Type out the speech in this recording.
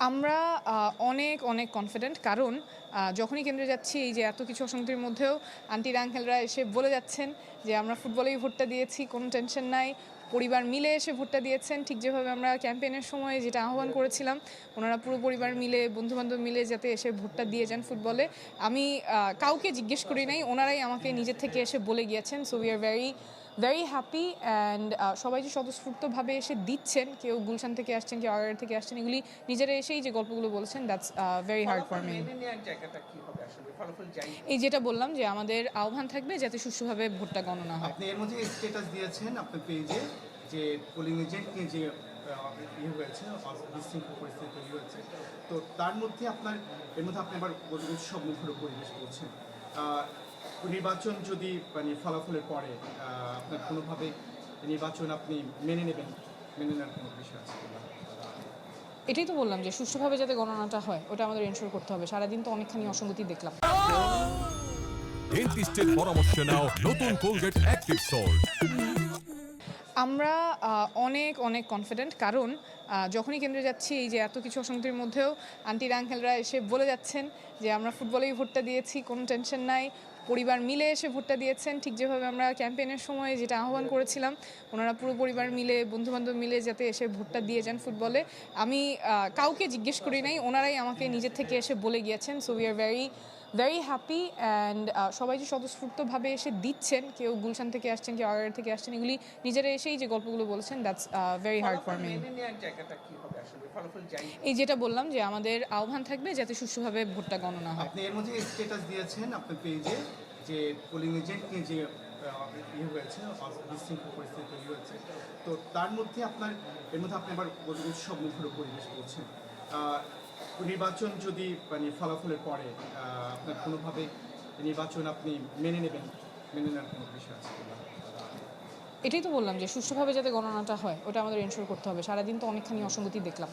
আমরা অনেক অনেক কনফিডেন্ট কারণ যখনই কেন্দ্রে যাচ্ছি এই যে এত কিছু অসঙ্গতির মধ্যেও আন্টিরা আঙ্কেলরা এসে বলে যাচ্ছেন যে আমরা ফুটবলেই ভোটটা দিয়েছি, কোনো টেনশন নাই, পরিবার মিলে এসে ভোটটা দিয়েছেন। ঠিক যেভাবে আমরা ক্যাম্পেইনের সময় যেটা আহ্বান করেছিলাম, ওনারা পুরো পরিবার মিলে, বন্ধুবান্ধব মিলে যাতে এসে ভোটটা দিয়ে যান ফুটবলে। আমি কাউকে জিজ্ঞেস করি নাই, ওনারাই আমাকে নিজের থেকে এসে বলে গিয়েছেন। So we are very very happy and সবাই যে স্বতঃস্ফূর্তভাবে এসে দিচ্ছেন, কেউ গুলশান থেকে আসছেন, কেউ আগার থেকে আসছেন, এগুলি নিজেরা এসেই যে গল্পগুলো বলেছেন, that's very hard for me. এই যেটা বললাম যে আমাদের আহ্বান থাকবে যাতে সুষ্ঠুভাবে ভোটটা গণনা হয়। আপনি এর মধ্যে স্ট্যাটাস দিয়েছেন আপনার পেজে যে পোলিং এজেন্ট নিয়ে যে হয়েছে, বিশৃঙ্খল পরিস্থিতি তৈরি হয়েছে, তো তার মধ্যে এর মধ্যে আপনি আবার উৎসব মুখর পরিবেশ করছেন। নির্বাচন যদি মানে ফলাফলের পরে আপনার কোনোভাবে নির্বাচন আপনি মেনে নেওয়ার কোনো বিষয় আছে কিনা? এটাই তো বললাম যে সুষ্ঠুভাবে যাতে গণনাটা হয় ওটা আমাদের এনশিওর করতে হবে। সারাদিন তো অনেকখানি অসঙ্গতি দেখলাম। ডেন্টিস্টের পরামর্শ নাও নতুন কোলগেট অ্যাক্টিভ সল্ট। আমরা অনেক অনেক কনফিডেন্ট কারণ যখনই কেন্দ্রে যাচ্ছি এই যে এত কিছু অসঙ্গতির মধ্যেও আন্টিরা আঙ্কেলরা এসে বলে যাচ্ছেন যে আমরা ফুটবলেই ভোটটা দিয়েছি, কোনো টেনশন নাই, পরিবার মিলে এসে ভোটটা দিয়েছেন। ঠিক যেভাবে আমরা ক্যাম্পেইনের সময় যেটা আহ্বান করেছিলাম, ওনারা পুরো পরিবার মিলে, বন্ধুবান্ধব মিলে যাতে এসে ভোটটা দিয়ে যান ফুটবলে। আমি কাউকে জিজ্ঞেস করি নাই, ওনারাই আমাকে নিজের থেকে এসে বলে গিয়েছেন। So we are very very happy and সবাই যে স্বতঃস্ফূর্তভাবে এসে দিচ্ছেন, কেউ গুলশান থেকে আসছেন, কেউ আগার থেকে আসছেন, এগুলি নিজেরা এসেই যে গল্পগুলো বলেছেন, that's very hard for me. এই যেটা বললাম যে আমাদের আহ্বান থাকবে যাতে সুষ্ঠুভাবে ভোটটা গণনা হয়। আপনি এর মধ্যে স্ট্যাটাস দিয়েছেন আপনার পেজে যে পোলিং এজেন্ট নিয়ে যে হয়েছে, বিশৃঙ্খল পরিস্থিতি তৈরি হয়েছে, তো তার মধ্যে এর মধ্যে আপনি আবার উৎসব মুখর পরিবেশ করছেন। নির্বাচন যদি মানে ফলাফলের পরে আপনার কোনোভাবে নির্বাচন আপনি মেনে নেওয়ার কোনো বিষয় আছে কিনা? এটাই তো বললাম যে সুষ্ঠুভাবে যাতে গণনাটা হয় ওটা আমাদের এনশিওর করতে হবে। সারাদিন তো অনেকখানি অসঙ্গতি দেখলাম।